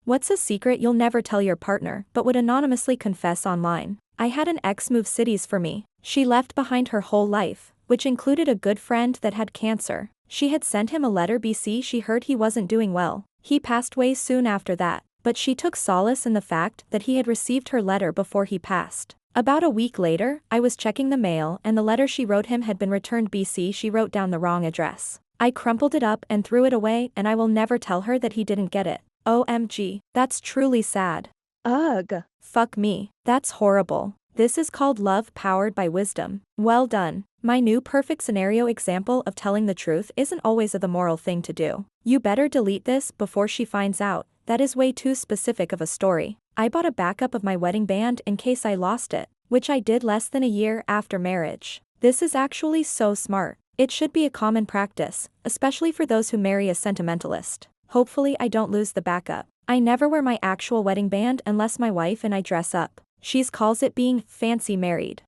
What's a secret you'll never tell your partner but would anonymously confess online? I had an ex move cities for me. She left behind her whole life, which included a good friend that had cancer. She had sent him a letter BC she heard he wasn't doing well. He passed away soon after that, but she took solace in the fact that he had received her letter before he passed. About a week later, I was checking the mail and the letter she wrote him had been returned BC she wrote down the wrong address. I crumpled it up and threw it away and I will never tell her that he didn't get it. OMG, that's truly sad. Ugh. Fuck me, that's horrible. This is called love powered by wisdom. Well done. My new perfect scenario example of telling the truth isn't always the moral thing to do. You better delete this before she finds out. That is way too specific of a story. I bought a backup of my wedding band in case I lost it, which I did less than a year after marriage. This is actually so smart. It should be a common practice, especially for those who marry a sentimentalist. Hopefully I don't lose the backup. I never wear my actual wedding band unless my wife and I dress up. She calls it being fancy married.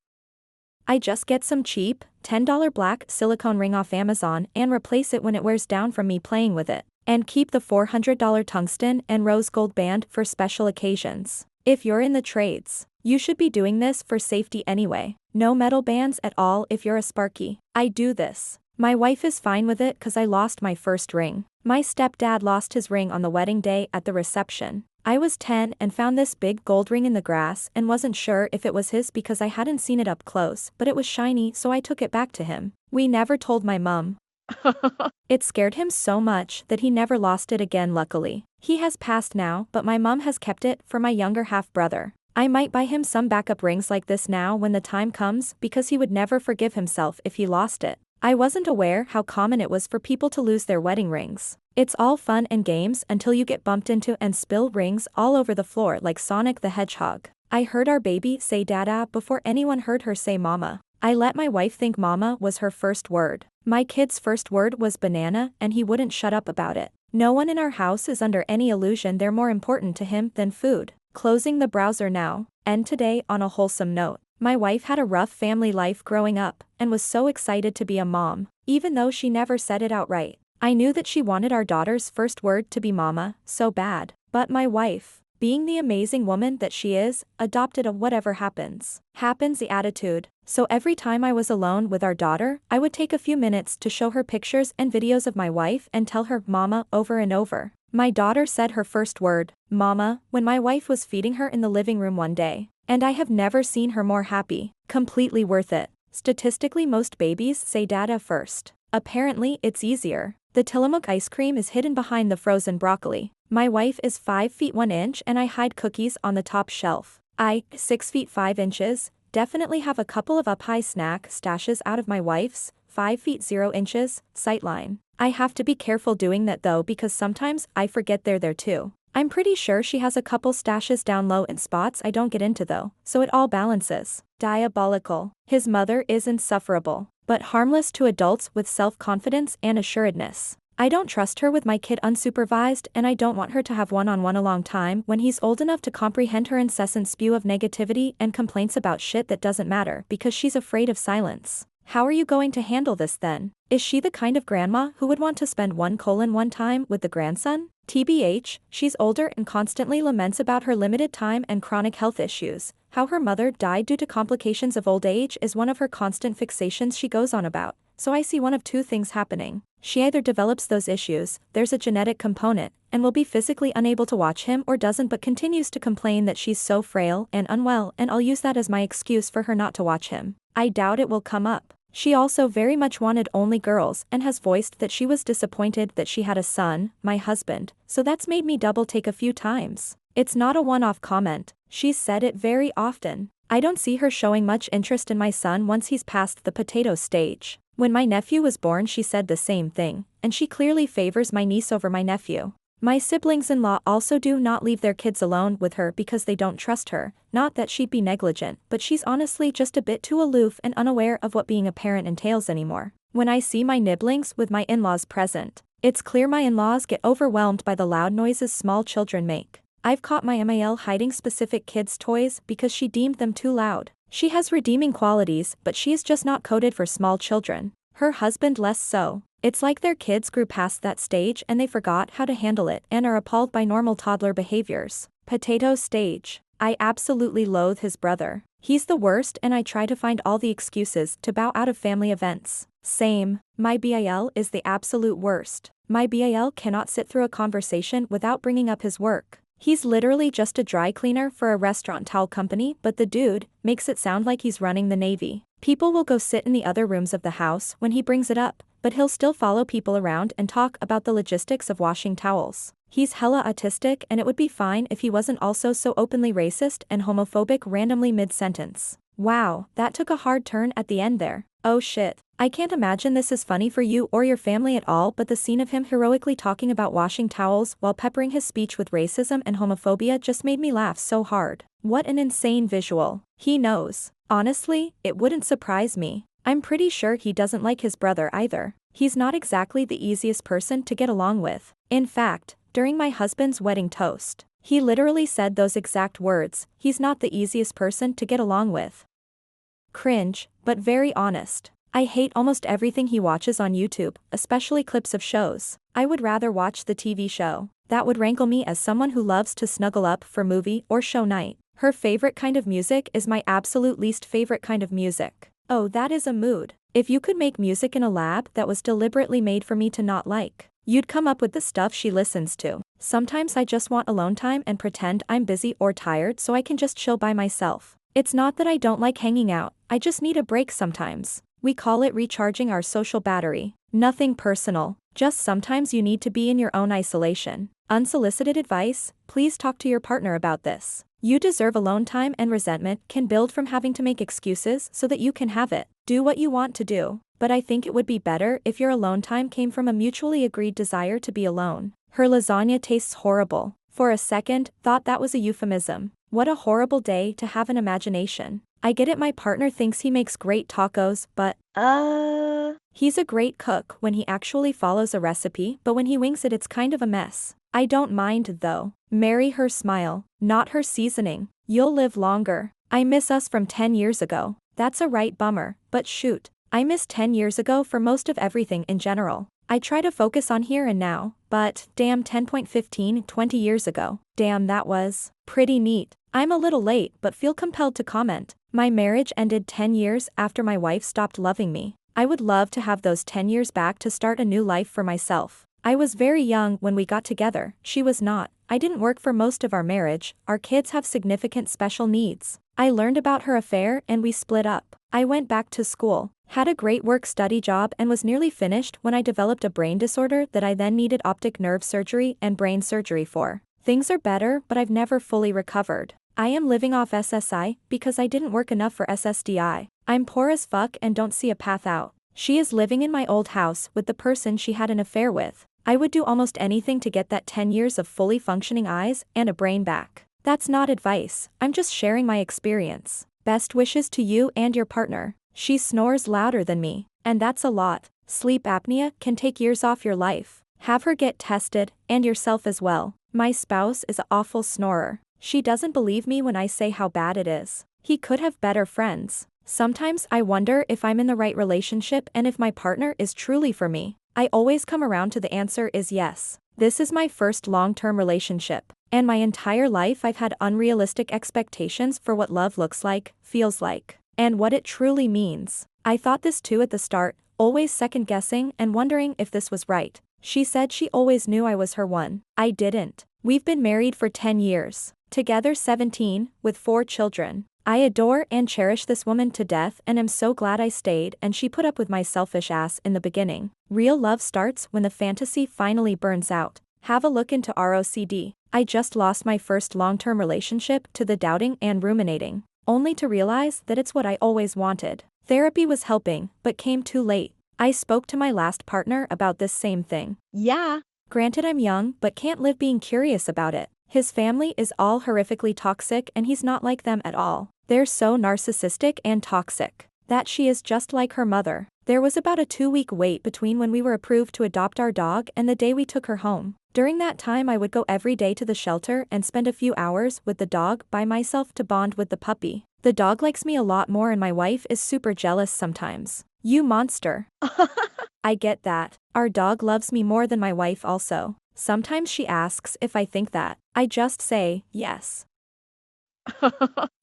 I just get some cheap, $10 black silicone ring off Amazon and replace it when it wears down from me playing with it. And keep the $400 tungsten and rose gold band for special occasions. If you're in the trades, you should be doing this for safety anyway. No metal bands at all if you're a Sparky. I do this. My wife is fine with it cause I lost my first ring. My stepdad lost his ring on the wedding day at the reception. I was 10 and found this big gold ring in the grass and wasn't sure if it was his because I hadn't seen it up close, but it was shiny so I took it back to him. We never told my mum. It scared him so much that he never lost it again luckily. He has passed now but my mum has kept it for my younger half-brother. I might buy him some backup rings like this now when the time comes because he would never forgive himself if he lost it. I wasn't aware how common it was for people to lose their wedding rings. It's all fun and games until you get bumped into and spill rings all over the floor like Sonic the Hedgehog. I heard our baby say dada before anyone heard her say mama. I let my wife think mama was her first word. My kid's first word was banana and he wouldn't shut up about it. No one in our house is under any illusion they're more important to him than food. Closing the browser now. End today on a wholesome note. My wife had a rough family life growing up, and was so excited to be a mom, even though she never said it outright. I knew that she wanted our daughter's first word to be mama, so bad. But my wife, being the amazing woman that she is, adopted a whatever happens the attitude. So every time I was alone with our daughter, I would take a few minutes to show her pictures and videos of my wife and tell her mama over and over. My daughter said her first word, mama, when my wife was feeding her in the living room one day. And I have never seen her more happy. Completely worth it. Statistically most babies say dada first. Apparently it's easier. The Tillamook ice cream is hidden behind the frozen broccoli. My wife is 5 feet 1 inch and I hide cookies on the top shelf. I, 6 feet 5 inches, definitely have a couple of up-high snack stashes out of my wife's, 5 feet 0 inches, sightline. I have to be careful doing that though because sometimes I forget they're there too. I'm pretty sure she has a couple stashes down low in spots I don't get into though, so it all balances. Diabolical. His mother is insufferable, but harmless to adults with self-confidence and assuredness. I don't trust her with my kid unsupervised and I don't want her to have one-on-one a long time when he's old enough to comprehend her incessant spew of negativity and complaints about shit that doesn't matter because she's afraid of silence. How are you going to handle this then? Is she the kind of grandma who would want to spend one time with the grandson? TBH, she's older and constantly laments about her limited time and chronic health issues. How her mother died due to complications of old age is one of her constant fixations she goes on about. So I see one of two things happening. She either develops those issues, there's a genetic component, and will be physically unable to watch him or doesn't but continues to complain that she's so frail and unwell and I'll use that as my excuse for her not to watch him. I doubt it will come up. She also very much wanted only girls and has voiced that she was disappointed that she had a son, my husband, so that's made me double take a few times. It's not a one-off comment, she's said it very often. I don't see her showing much interest in my son once he's past the potato stage. When my nephew was born she said the same thing, and she clearly favors my niece over my nephew. My siblings-in-law also do not leave their kids alone with her because they don't trust her, not that she'd be negligent, but she's honestly just a bit too aloof and unaware of what being a parent entails anymore. When I see my nibblings with my in-laws present, it's clear my in-laws get overwhelmed by the loud noises small children make. I've caught my MIL hiding specific kids' toys because she deemed them too loud. She has redeeming qualities, but she is just not coded for small children. Her husband less so. It's like their kids grew past that stage and they forgot how to handle it and are appalled by normal toddler behaviors. Potato stage. I absolutely loathe his brother. He's the worst and I try to find all the excuses to bow out of family events. Same. My BIL is the absolute worst. My BIL cannot sit through a conversation without bringing up his work. He's literally just a dry cleaner for a restaurant towel company, but the dude makes it sound like he's running the Navy. People will go sit in the other rooms of the house when he brings it up, but he'll still follow people around and talk about the logistics of washing towels. He's hella autistic and it would be fine if he wasn't also so openly racist and homophobic randomly mid-sentence. Wow, that took a hard turn at the end there. Oh shit. I can't imagine this is funny for you or your family at all, but the scene of him heroically talking about washing towels while peppering his speech with racism and homophobia just made me laugh so hard. What an insane visual. He knows. Honestly, it wouldn't surprise me. I'm pretty sure he doesn't like his brother either. He's not exactly the easiest person to get along with. In fact, during my husband's wedding toast, he literally said those exact words, he's not the easiest person to get along with. Cringe, but very honest. I hate almost everything he watches on YouTube, especially clips of shows. I would rather watch the TV show. That would rankle me as someone who loves to snuggle up for movie or show night. Her favorite kind of music is my absolute least favorite kind of music. Oh, that is a mood. If you could make music in a lab that was deliberately made for me to not like, you'd come up with the stuff she listens to. Sometimes I just want alone time and pretend I'm busy or tired so I can just chill by myself. It's not that I don't like hanging out, I just need a break sometimes. We call it recharging our social battery. Nothing personal, just sometimes you need to be in your own isolation. Unsolicited advice, please talk to your partner about this. You deserve alone time and resentment can build from having to make excuses so that you can have it. Do what you want to do, but I think it would be better if your alone time came from a mutually agreed desire to be alone. Her lasagna tastes horrible. For a second, thought that was a euphemism. What a horrible day to have an imagination. I get it, my partner thinks he makes great tacos, but he's a great cook when he actually follows a recipe, but when he wings it it's kind of a mess. I don't mind though. Marry her smile, not her seasoning. You'll live longer. I miss us from 10 years ago. That's a right bummer, but shoot. I miss 10 years ago for most of everything in general. I try to focus on here and now, but damn 10.15 20 years ago. Damn, that was pretty neat. I'm a little late but feel compelled to comment. My marriage ended 10 years after my wife stopped loving me. I would love to have those 10 years back to start a new life for myself. I was very young when we got together, she was not. I didn't work for most of our marriage, our kids have significant special needs. I learned about her affair and we split up. I went back to school, had a great work-study job and was nearly finished when I developed a brain disorder that I then needed optic nerve surgery and brain surgery for. Things are better but I've never fully recovered. I am living off SSI because I didn't work enough for SSDI. I'm poor as fuck and don't see a path out. She is living in my old house with the person she had an affair with. I would do almost anything to get that 10 years of fully functioning eyes and a brain back. That's not advice, I'm just sharing my experience. Best wishes to you and your partner. She snores louder than me, and that's a lot. Sleep apnea can take years off your life. Have her get tested, and yourself as well. My spouse is an awful snorer. She doesn't believe me when I say how bad it is. He could have better friends. Sometimes I wonder if I'm in the right relationship and if my partner is truly for me. I always come around to the answer is yes. This is my first long-term relationship, and my entire life I've had unrealistic expectations for what love looks like, feels like, and what it truly means. I thought this too at the start, always second-guessing and wondering if this was right. She said she always knew I was her one. I didn't. We've been married for 10 years. Together 17, with 4 children. I adore and cherish this woman to death and am so glad I stayed and she put up with my selfish ass in the beginning. Real love starts when the fantasy finally burns out. Have a look into ROCD. I just lost my first long-term relationship to the doubting and ruminating, only to realize that it's what I always wanted. Therapy was helping, but came too late. I spoke to my last partner about this same thing. Yeah. Granted I'm young but can't live being curious about it. His family is all horrifically toxic and he's not like them at all. They're so narcissistic and toxic that she is just like her mother. There was about a 2-week wait between when we were approved to adopt our dog and the day we took her home. During that time I would go every day to the shelter and spend a few hours with the dog by myself to bond with the puppy. The dog likes me a lot more and my wife is super jealous sometimes. You monster. I get that. Our dog loves me more than my wife also. Sometimes she asks if I think that. I just say, yes.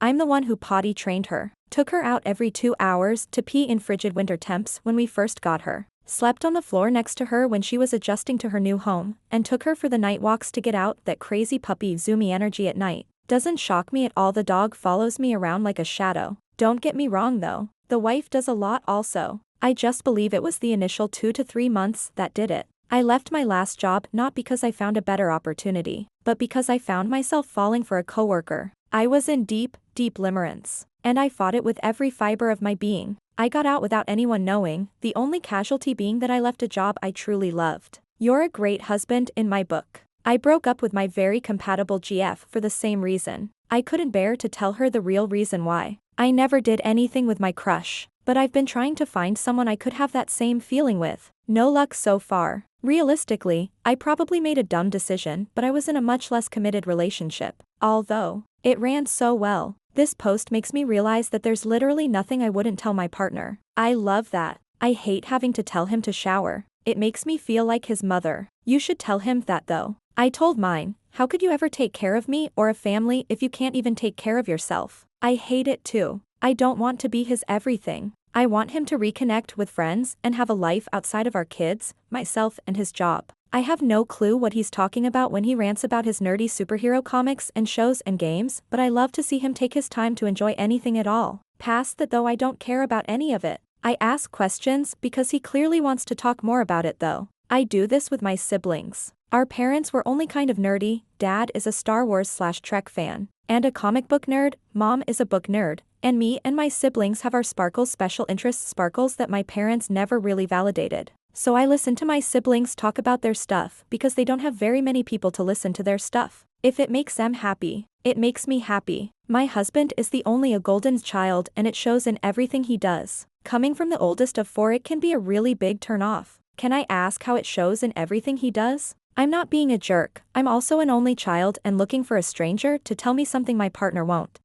I'm the one who potty trained her. Took her out every 2 hours to pee in frigid winter temps when we first got her. Slept on the floor next to her when she was adjusting to her new home, and took her for the night walks to get out that crazy puppy zoomy energy at night. Doesn't shock me at all the dog follows me around like a shadow. Don't get me wrong though, the wife does a lot also. I just believe it was the initial 2 to 3 months that did it. I left my last job not because I found a better opportunity, but because I found myself falling for a coworker. I was in deep, deep limerence, and I fought it with every fiber of my being. I got out without anyone knowing, the only casualty being that I left a job I truly loved. You're a great husband in my book. I broke up with my very compatible GF for the same reason. I couldn't bear to tell her the real reason why. I never did anything with my crush, but I've been trying to find someone I could have that same feeling with. No luck so far. Realistically, I probably made a dumb decision, but I was in a much less committed relationship. Although, it ran so well. This post makes me realize that there's literally nothing I wouldn't tell my partner. I love that. I hate having to tell him to shower. It makes me feel like his mother. You should tell him that though. I told mine, how could you ever take care of me or a family if you can't even take care of yourself? I hate it too. I don't want to be his everything. I want him to reconnect with friends and have a life outside of our kids, myself, and his job. I have no clue what he's talking about when he rants about his nerdy superhero comics and shows and games, but I love to see him take his time to enjoy anything at all. Past that though, I don't care about any of it. I ask questions because he clearly wants to talk more about it though. I do this with my siblings. Our parents were only kind of nerdy. Dad is a Star Wars/Trek fan, and a comic book nerd. Mom is a book nerd, and me and my siblings have our sparkles special interests, sparkles that my parents never really validated. So I listen to my siblings talk about their stuff because they don't have very many people to listen to their stuff. If it makes them happy, it makes me happy. My husband is the only a golden child and it shows in everything he does. Coming from the oldest of 4, it can be a really big turn off. Can I ask how it shows in everything he does? I'm not being a jerk. I'm also an only child and looking for a stranger to tell me something my partner won't.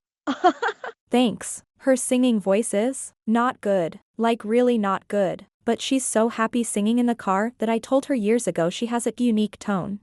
Thanks. Her singing voice is not good. Like really not good. But she's so happy singing in the car that I told her years ago she has a unique tone.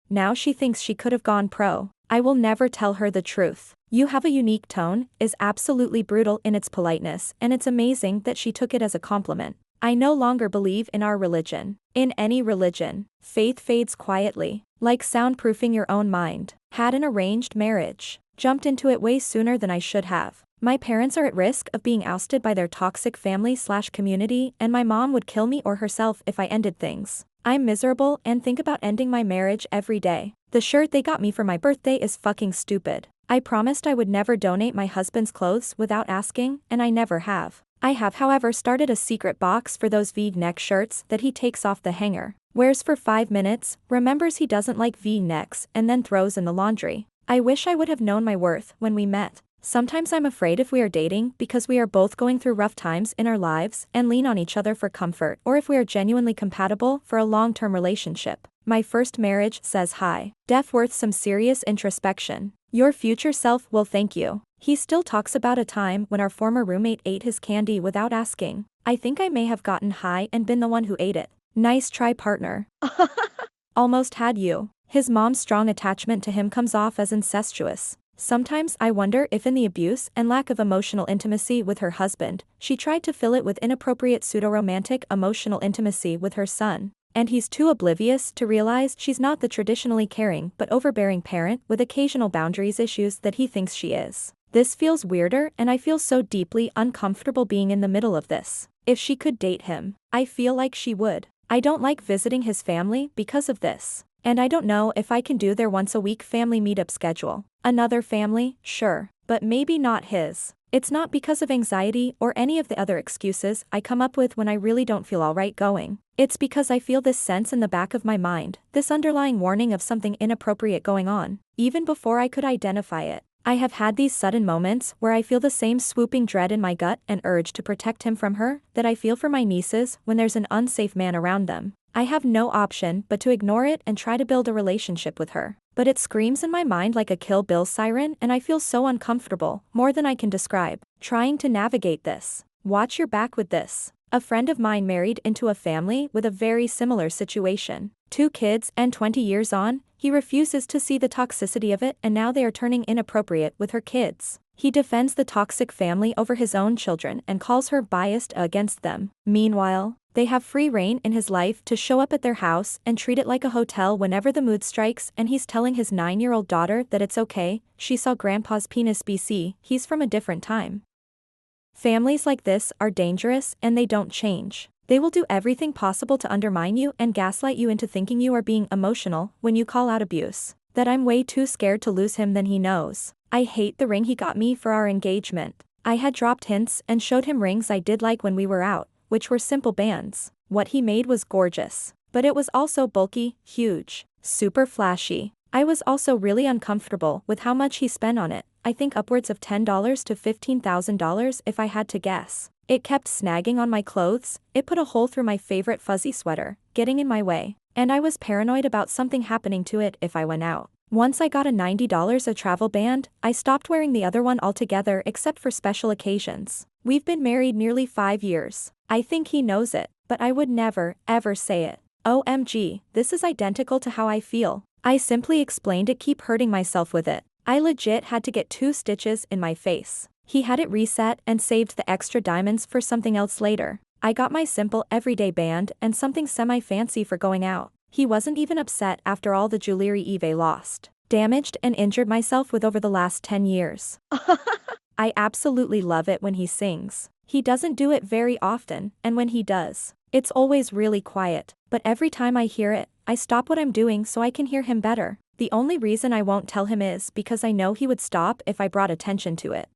Now she thinks she could have gone pro. I will never tell her the truth. You have a unique tone is absolutely brutal in its politeness, and it's amazing that she took it as a compliment. I no longer believe in our religion. In any religion, faith fades quietly, like soundproofing your own mind. Had an arranged marriage. Jumped into it way sooner than I should have. My parents are at risk of being ousted by their toxic family/community, and my mom would kill me or herself if I ended things. I'm miserable and think about ending my marriage every day. The shirt they got me for my birthday is fucking stupid. I promised I would never donate my husband's clothes without asking, and I never have. I have however started a secret box for those V-neck shirts that he takes off the hanger, wears for 5 minutes, remembers he doesn't like V-necks, and then throws in the laundry. I wish I would have known my worth when we met. Sometimes I'm afraid if we are dating because we are both going through rough times in our lives and lean on each other for comfort, or if we are genuinely compatible for a long-term relationship. My first marriage says hi. Def worth some serious introspection. Your future self will thank you. He still talks about a time when our former roommate ate his candy without asking. I think I may have gotten high and been the one who ate it. Nice try, partner. Almost had you. His mom's strong attachment to him comes off as incestuous. Sometimes I wonder if in the abuse and lack of emotional intimacy with her husband, she tried to fill it with inappropriate pseudo-romantic emotional intimacy with her son. And he's too oblivious to realize she's not the traditionally caring but overbearing parent with occasional boundaries issues that he thinks she is. This feels weirder, and I feel so deeply uncomfortable being in the middle of this. If she could date him, I feel like she would. I don't like visiting his family because of this. And I don't know if I can do their once-a-week family meetup schedule. Another family, sure, but maybe not his. It's not because of anxiety or any of the other excuses I come up with when I really don't feel alright going. It's because I feel this sense in the back of my mind, this underlying warning of something inappropriate going on, even before I could identify it. I have had these sudden moments where I feel the same swooping dread in my gut and urge to protect him from her that I feel for my nieces when there's an unsafe man around them. I have no option but to ignore it and try to build a relationship with her. But it screams in my mind like a Kill Bill siren, and I feel so uncomfortable, more than I can describe, trying to navigate this. Watch your back with this. A friend of mine married into a family with a very similar situation. 2 kids, and 20 years on, he refuses to see the toxicity of it, and now they are turning inappropriate with her kids. He defends the toxic family over his own children and calls her biased against them. Meanwhile, they have free reign in his life to show up at their house and treat it like a hotel whenever the mood strikes, and he's telling his 9-year-old daughter that it's okay, she saw grandpa's penis BC, he's from a different time. Families like this are dangerous and they don't change. They will do everything possible to undermine you and gaslight you into thinking you are being emotional when you call out abuse. That I'm way too scared to lose him than he knows. I hate the ring he got me for our engagement. I had dropped hints and showed him rings I did like when we were out, which were simple bands. What he made was gorgeous. But it was also bulky, huge, super flashy. I was also really uncomfortable with how much he spent on it. I think upwards of $10,000 to $15,000 if I had to guess. It kept snagging on my clothes, it put a hole through my favorite fuzzy sweater, getting in my way, and I was paranoid about something happening to it if I went out. Once I got a $90 a travel band, I stopped wearing the other one altogether except for special occasions. We've been married nearly 5 years. I think he knows it, but I would never, ever say it. OMG, this is identical to how I feel. I simply explained it, keep hurting myself with it. I legit had to get 2 stitches in my face. He had it reset and saved the extra diamonds for something else later. I got my simple everyday band and something semi-fancy for going out. He wasn't even upset after all the jewelry Eve lost, damaged and injured myself with over the last 10 years. I absolutely love it when he sings. He doesn't do it very often, and when he does, it's always really quiet, but every time I hear it, I stop what I'm doing so I can hear him better. The only reason I won't tell him is because I know he would stop if I brought attention to it.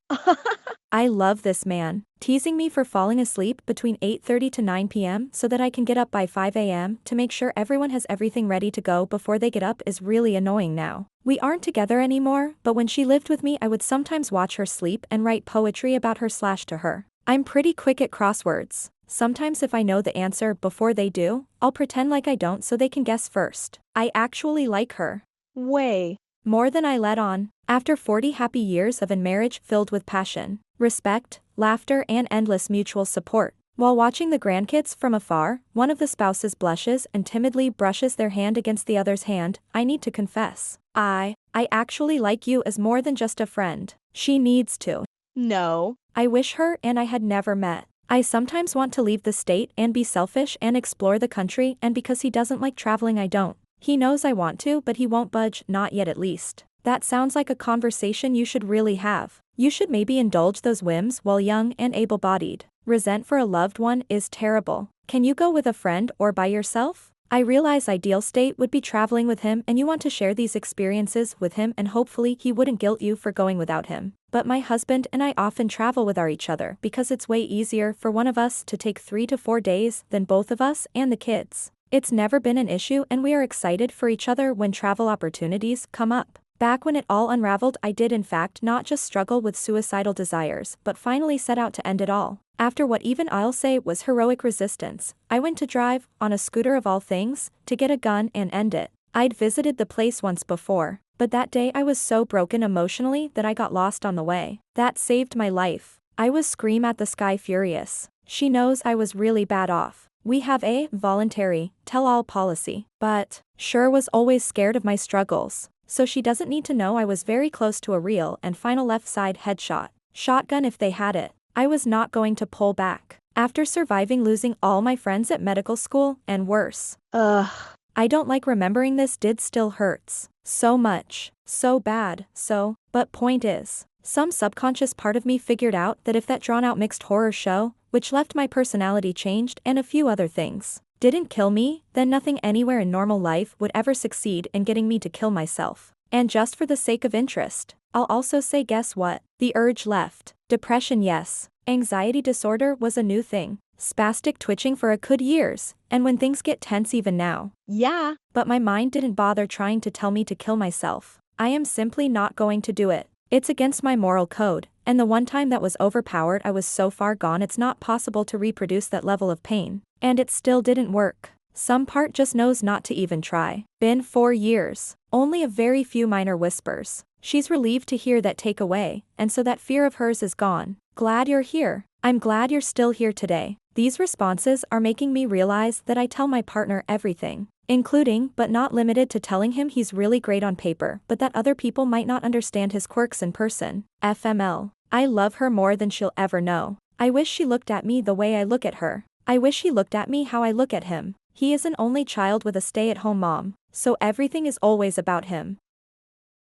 I love this man, teasing me for falling asleep between 8:30 to 9 p.m. so that I can get up by 5 a.m. to make sure everyone has everything ready to go before they get up is really annoying now. We aren't together anymore, but when she lived with me I would sometimes watch her sleep and write poetry about her / to her. I'm pretty quick at crosswords. Sometimes if I know the answer before they do, I'll pretend like I don't so they can guess first. I actually like her. Way more than I let on. After 40 happy years of a marriage filled with passion, respect, laughter and endless mutual support. While watching the grandkids from afar, one of the spouses blushes and timidly brushes their hand against the other's hand. I need to confess. I actually like you as more than just a friend. She needs to know. I wish her and I had never met. I sometimes want to leave the state and be selfish and explore the country, and because he doesn't like traveling I don't. He knows I want to, but he won't budge, not yet at least. That sounds like a conversation you should really have. You should maybe indulge those whims while young and able-bodied. Resent for a loved one is terrible. Can you go with a friend or by yourself? I realize ideal state would be traveling with him and you want to share these experiences with him and hopefully he wouldn't guilt you for going without him. But my husband and I often travel with each other because it's way easier for one of us to take 3 to 4 days than both of us and the kids. It's never been an issue and we are excited for each other when travel opportunities come up. Back when it all unraveled I did in fact not just struggle with suicidal desires but finally set out to end it all. After what even I'll say was heroic resistance, I went to drive, on a scooter of all things, to get a gun and end it. I'd visited the place once before, but that day I was so broken emotionally that I got lost on the way. That saved my life. I was scream at the sky furious. She knows I was really bad off. We have a voluntary, tell-all policy, but sure was always scared of my struggles, so she doesn't need to know I was very close to a real and final left side headshot. Shotgun if they had it. I was not going to pull back. After surviving losing all my friends at medical school, and worse. I don't like remembering this, did still hurts. So much. So bad, so, but point is, some subconscious part of me figured out that if that drawn-out mixed horror show, which left my personality changed and a few other things, didn't kill me, then nothing anywhere in normal life would ever succeed in getting me to kill myself. And just for the sake of interest, I'll also say guess what? The urge left. Depression yes. Anxiety disorder was a new thing. Spastic twitching for a good years, and when things get tense even now. Yeah. But my mind didn't bother trying to tell me to kill myself. I am simply not going to do it. It's against my moral code, and the one time that was overpowered I was so far gone it's not possible to reproduce that level of pain. And it still didn't work. Some part just knows not to even try. Been 4 years. Only a very few minor whispers. She's relieved to hear that take away, and so that fear of hers is gone. Glad you're here. I'm glad you're still here today. These responses are making me realize that I tell my partner everything, including but not limited to telling him he's really great on paper but that other people might not understand his quirks in person. FML. I love her more than she'll ever know. I wish she looked at me the way I look at her. I wish he looked at me how I look at him. He is an only child with a stay-at-home mom, so everything is always about him.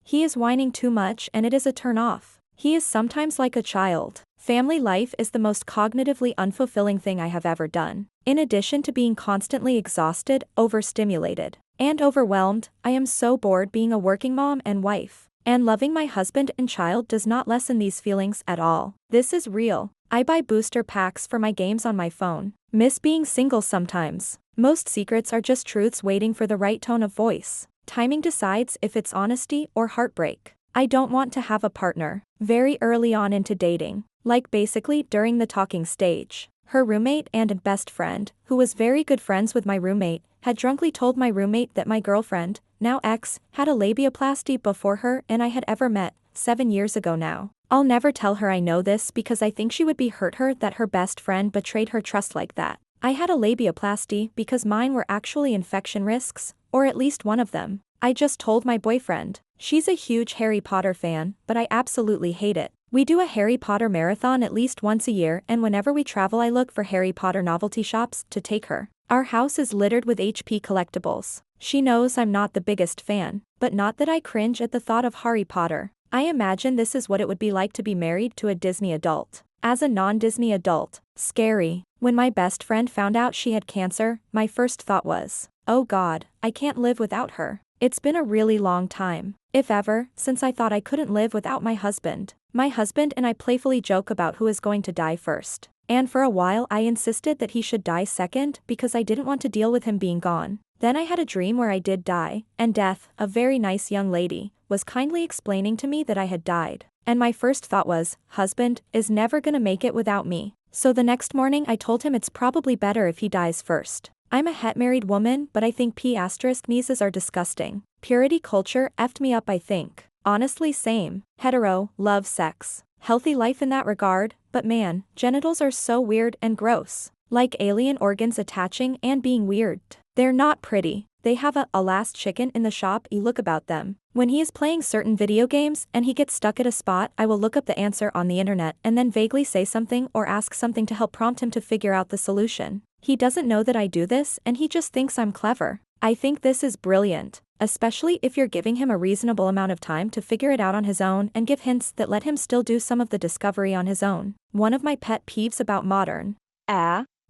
He is whining too much and it is a turn-off. He is sometimes like a child. Family life is the most cognitively unfulfilling thing I have ever done. In addition to being constantly exhausted, overstimulated, and overwhelmed, I am so bored being a working mom and wife. And loving my husband and child does not lessen these feelings at all. This is real. I buy booster packs for my games on my phone. Miss being single sometimes. Most secrets are just truths waiting for the right tone of voice. Timing decides if it's honesty or heartbreak. I don't want to have a partner. Very early on into dating. Like basically during the talking stage. Her roommate and best friend, who was very good friends with my roommate, had drunkenly told my roommate that my girlfriend, now ex, had a labiaplasty before her and I had ever met, 7 years ago now. I'll never tell her I know this because I think she would be hurt her that her best friend betrayed her trust like that. I had a labiaplasty because mine were actually infection risks, or at least one of them. I just told my boyfriend. She's a huge Harry Potter fan, but I absolutely hate it. We do a Harry Potter marathon at least once a year and whenever we travel I look for Harry Potter novelty shops to take her. Our house is littered with HP collectibles. She knows I'm not the biggest fan, but not that I cringe at the thought of Harry Potter. I imagine this is what it would be like to be married to a Disney adult. As a non-Disney adult, scary. When my best friend found out she had cancer, my first thought was, oh God, I can't live without her. It's been a really long time, if ever, since I thought I couldn't live without my husband. My husband and I playfully joke about who is going to die first. And for a while I insisted that he should die second because I didn't want to deal with him being gone. Then I had a dream where I did die, and Death, a very nice young lady, was kindly explaining to me that I had died. And my first thought was, husband is never gonna make it without me. So the next morning I told him it's probably better if he dies first. I'm a het married woman but I think P***meses are disgusting. Purity culture effed me up I think. Honestly same. Hetero, love sex. Healthy life in that regard, but man, genitals are so weird and gross. Like alien organs attaching and being weird. They're not pretty. They have a last chicken in the shop you look about them. When he is playing certain video games and he gets stuck at a spot I will look up the answer on the internet and then vaguely say something or ask something to help prompt him to figure out the solution. He doesn't know that I do this and he just thinks I'm clever. I think this is brilliant, especially if you're giving him a reasonable amount of time to figure it out on his own and give hints that let him still do some of the discovery on his own. One of my pet peeves about modern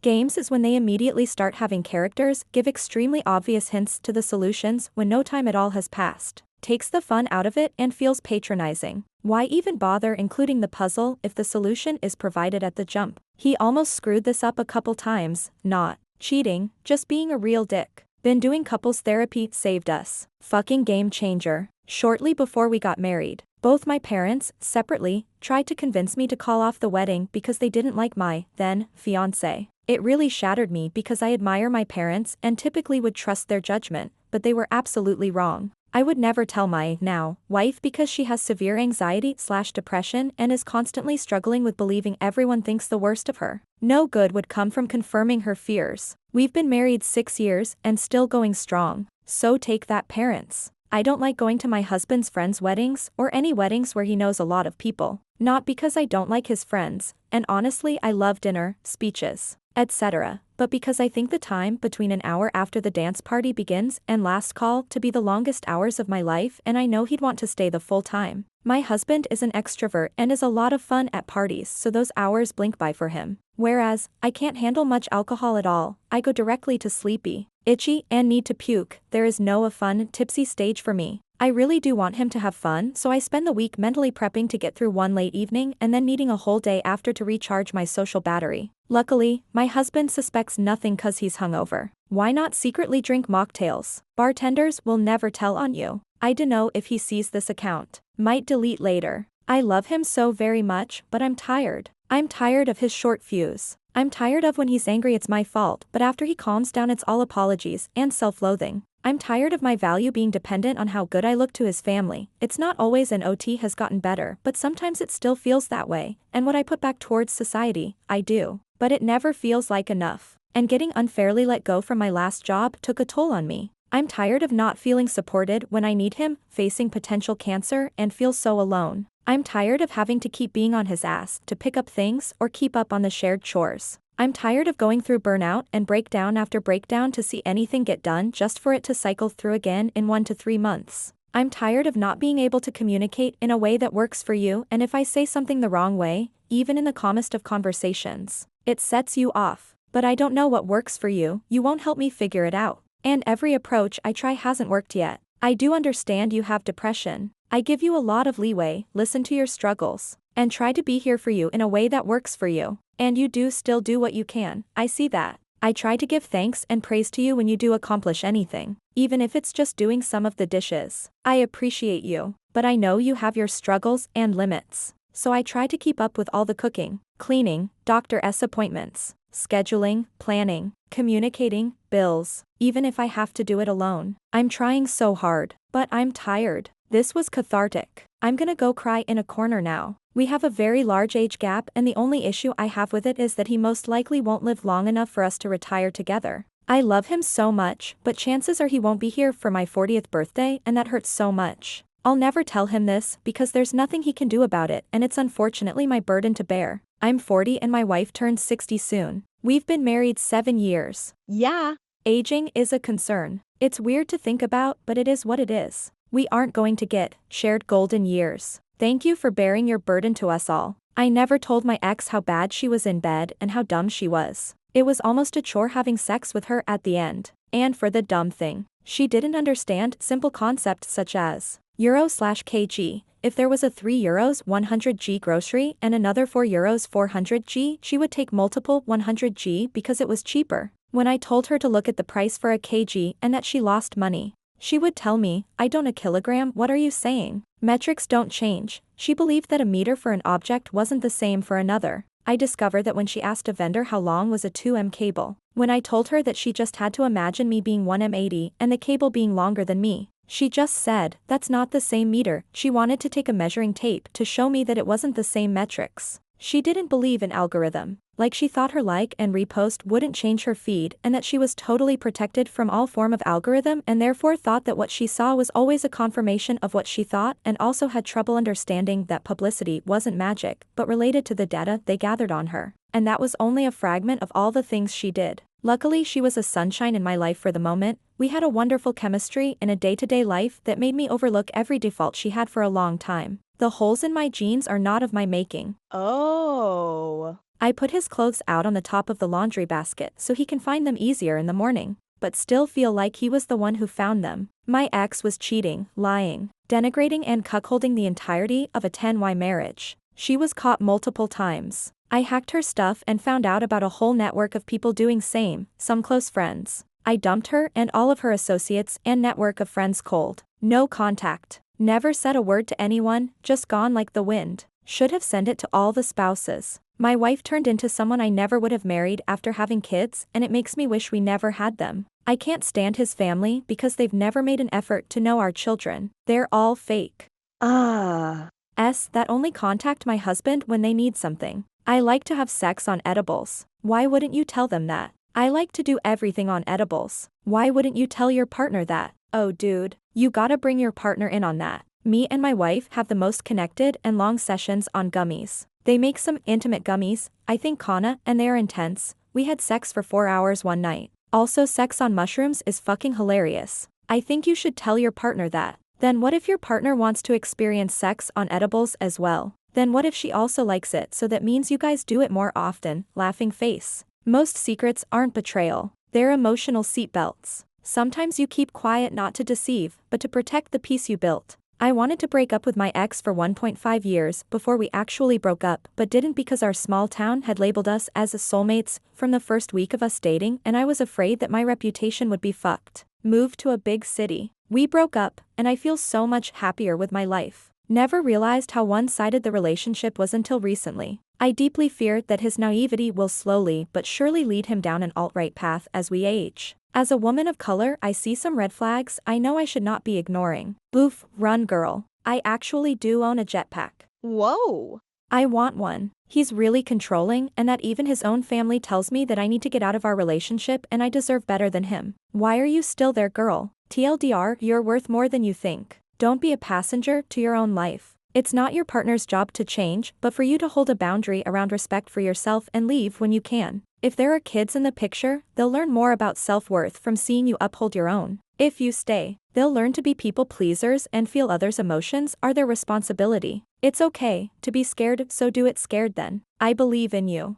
games is when they immediately start having characters give extremely obvious hints to the solutions when no time at all has passed. Takes the fun out of it and feels patronizing. Why even bother including the puzzle if the solution is provided at the jump? He almost screwed this up a couple times, not cheating, just being a real dick. Been doing couples therapy, saved us. Fucking game changer. Shortly before we got married, both my parents, separately, tried to convince me to call off the wedding because they didn't like my, then, fiancé. It really shattered me because I admire my parents and typically would trust their judgment, but they were absolutely wrong. I would never tell my, now, wife because she has severe anxiety/depression and is constantly struggling with believing everyone thinks the worst of her. No good would come from confirming her fears. We've been married 6 years and still going strong. So take that, parents. I don't like going to my husband's friends' weddings or any weddings where he knows a lot of people. Not because I don't like his friends, and honestly I love dinner, speeches, etc., but because I think the time between an hour after the dance party begins and last call to be the longest hours of my life and I know he'd want to stay the full time. My husband is an extrovert and is a lot of fun at parties so those hours blink by for him. Whereas, I can't handle much alcohol at all, I go directly to sleepy, itchy, and need to puke. There is no a fun, tipsy stage for me. I really do want him to have fun so I spend the week mentally prepping to get through one late evening and then needing a whole day after to recharge my social battery. Luckily, my husband suspects nothing cause he's hungover. Why not secretly drink mocktails? Bartenders will never tell on you. I dunno if he sees this account. Might delete later. I love him so very much but I'm tired. I'm tired of his short fuse. I'm tired of when he's angry it's my fault but after he calms down it's all apologies and self-loathing. I'm tired of my value being dependent on how good I look to his family. It's not always an OT has gotten better, but sometimes it still feels that way, and what I put back towards society, I do. But it never feels like enough. And getting unfairly let go from my last job took a toll on me. I'm tired of not feeling supported when I need him, facing potential cancer, and feel so alone. I'm tired of having to keep being on his ass to pick up things or keep up on the shared chores. I'm tired of going through burnout and breakdown after breakdown to see anything get done just for it to cycle through again in 1 to 3 months. I'm tired of not being able to communicate in a way that works for you, and if I say something the wrong way, even in the calmest of conversations, it sets you off. But I don't know what works for you, you won't help me figure it out. And every approach I try hasn't worked yet. I do understand you have depression. I give you a lot of leeway, listen to your struggles, and try to be here for you in a way that works for you. And you do still do what you can, I see that. I try to give thanks and praise to you when you do accomplish anything, even if it's just doing some of the dishes. I appreciate you, but I know you have your struggles and limits. So I try to keep up with all the cooking, cleaning, doctor's appointments, scheduling, planning, communicating, bills, even if I have to do it alone. I'm trying so hard, but I'm tired. This was cathartic. I'm gonna go cry in a corner now. We have a very large age gap, and the only issue I have with it is that he most likely won't live long enough for us to retire together. I love him so much, but chances are he won't be here for my 40th birthday, and that hurts so much. I'll never tell him this because there's nothing he can do about it, and it's unfortunately my burden to bear. I'm 40 and my wife turns 60 soon. We've been married 7 years. Yeah. Aging is a concern. It's weird to think about, but it is what it is. We aren't going to get shared golden years. Thank you for bearing your burden to us all. I never told my ex how bad she was in bed and how dumb she was. It was almost a chore having sex with her at the end. And for the dumb thing, she didn't understand simple concepts such as euro/kg. If there was a €3 100g grocery and another €4 400g, she would take multiple 100g because it was cheaper. When I told her to look at the price for a kg and that she lost money, she would tell me, I don't a kilogram, what are you saying? Metrics don't change. She believed that a meter for an object wasn't the same for another. I discovered that when she asked a vendor how long was a 2M cable. When I told her that she just had to imagine me being 1M80 and the cable being longer than me, she just said, that's not the same meter. She wanted to take a measuring tape to show me that it wasn't the same metrics. She didn't believe in algorithm. Like she thought her like and repost wouldn't change her feed and that she was totally protected from all form of algorithm and therefore thought that what she saw was always a confirmation of what she thought, and also had trouble understanding that publicity wasn't magic but related to the data they gathered on her. And that was only a fragment of all the things she did. Luckily she was a sunshine in my life for the moment. We had a wonderful chemistry in a day-to-day life that made me overlook every default she had for a long time. The holes in my jeans are not of my making. Oh. I put his clothes out on the top of the laundry basket so he can find them easier in the morning, but still feel like he was the one who found them. My ex was cheating, lying, denigrating and cuckolding the entirety of a 10Y marriage. She was caught multiple times. I hacked her stuff and found out about a whole network of people doing same, some close friends. I dumped her and all of her associates and network of friends cold. No contact. Never said a word to anyone, just gone like the wind. Should have sent it to all the spouses. My wife turned into someone I never would have married after having kids, and it makes me wish we never had them. I can't stand his family because they've never made an effort to know our children. They're all fake. That only contact my husband when they need something. I like to have sex on edibles. Why wouldn't you tell them that? I like to do everything on edibles. Why wouldn't you tell your partner that? Oh dude, you gotta bring your partner in on that. Me and my wife have the most connected and long sessions on gummies. They make some intimate gummies, I think Kana, and they are intense. We had sex for 4 hours one night. Also sex on mushrooms is fucking hilarious. I think you should tell your partner that. Then what if your partner wants to experience sex on edibles as well? Then what if she also likes it, so that means you guys do it more often, laughing face. Most secrets aren't betrayal. They're emotional seatbelts. Sometimes you keep quiet not to deceive, but to protect the peace you built. I wanted to break up with my ex for 1.5 years before we actually broke up, but didn't because our small town had labeled us as soulmates from the first week of us dating, and I was afraid that my reputation would be fucked. Moved to a big city. We broke up, and I feel so much happier with my life. Never realized how one-sided the relationship was until recently. I deeply fear that his naivety will slowly but surely lead him down an alt-right path as we age. As a woman of color, I see some red flags I know I should not be ignoring. Oof, run girl. I actually do own a jetpack. Whoa. I want one. He's really controlling, and that even his own family tells me that I need to get out of our relationship and I deserve better than him. Why are you still there, girl? TLDR, you're worth more than you think. Don't be a passenger to your own life. It's not your partner's job to change, but for you to hold a boundary around respect for yourself and leave when you can. If there are kids in the picture, they'll learn more about self-worth from seeing you uphold your own. If you stay, they'll learn to be people pleasers and feel others' emotions are their responsibility. It's okay to be scared, so do it scared then. I believe in you.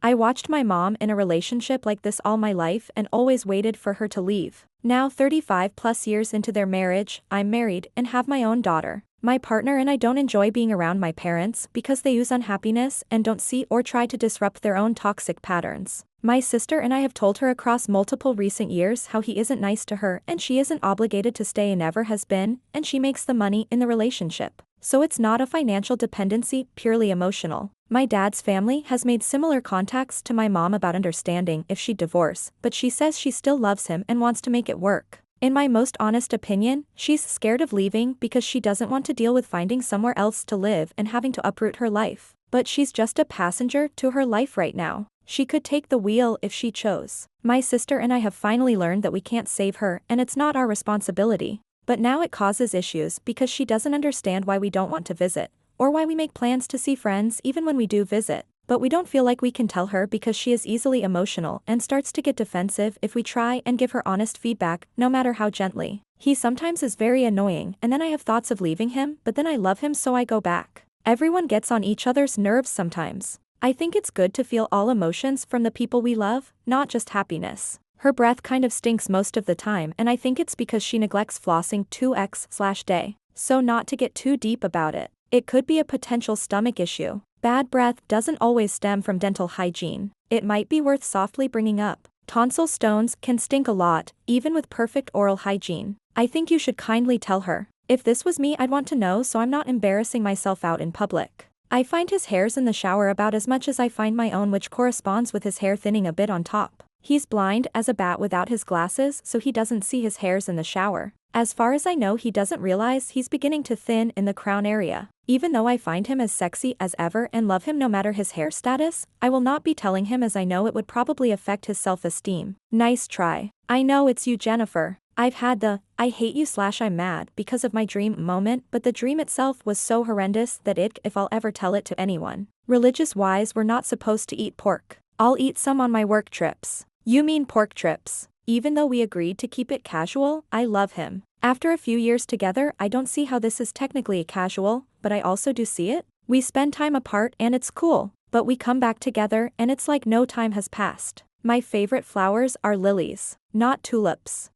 I watched my mom in a relationship like this all my life and always waited for her to leave. Now 35 plus years into their marriage, I'm married and have my own daughter. My partner and I don't enjoy being around my parents because they use unhappiness and don't see or try to disrupt their own toxic patterns. My sister and I have told her across multiple recent years how he isn't nice to her and she isn't obligated to stay and never has been, and she makes the money in the relationship. So it's not a financial dependency, purely emotional. My dad's family has made similar contacts to my mom about understanding if she'd divorce, but she says she still loves him and wants to make it work. In my most honest opinion, she's scared of leaving because she doesn't want to deal with finding somewhere else to live and having to uproot her life. But she's just a passenger to her life right now. She could take the wheel if she chose. My sister and I have finally learned that we can't save her and it's not our responsibility. But now it causes issues because she doesn't understand why we don't want to visit, or why we make plans to see friends even when we do visit. But we don't feel like we can tell her because she is easily emotional and starts to get defensive if we try and give her honest feedback, no matter how gently. He sometimes is very annoying and then I have thoughts of leaving him, but then I love him so I go back. Everyone gets on each other's nerves sometimes. I think it's good to feel all emotions from the people we love, not just happiness. Her breath kind of stinks most of the time and I think it's because she neglects flossing 2x/day. So not to get too deep about it. It could be a potential stomach issue. Bad breath doesn't always stem from dental hygiene. It might be worth softly bringing up. Tonsil stones can stink a lot, even with perfect oral hygiene. I think you should kindly tell her. If this was me, I'd want to know so I'm not embarrassing myself out in public. I find his hairs in the shower about as much as I find my own, which corresponds with his hair thinning a bit on top. He's blind as a bat without his glasses, so he doesn't see his hairs in the shower. As far as I know, he doesn't realize he's beginning to thin in the crown area. Even though I find him as sexy as ever and love him no matter his hair status, I will not be telling him as I know it would probably affect his self-esteem. Nice try. I know it's you, Jennifer. I've had the I hate you/I'm mad because of my dream moment, but the dream itself was so horrendous that if I'll ever tell it to anyone. Religious-wise, we're not supposed to eat pork. I'll eat some on my work trips. You mean pork trips? Even though we agreed to keep it casual, I love him. After a few years together, I don't see how this is technically casual, but I also do see it. We spend time apart and it's cool, but we come back together and it's like no time has passed. My favorite flowers are lilies, not tulips.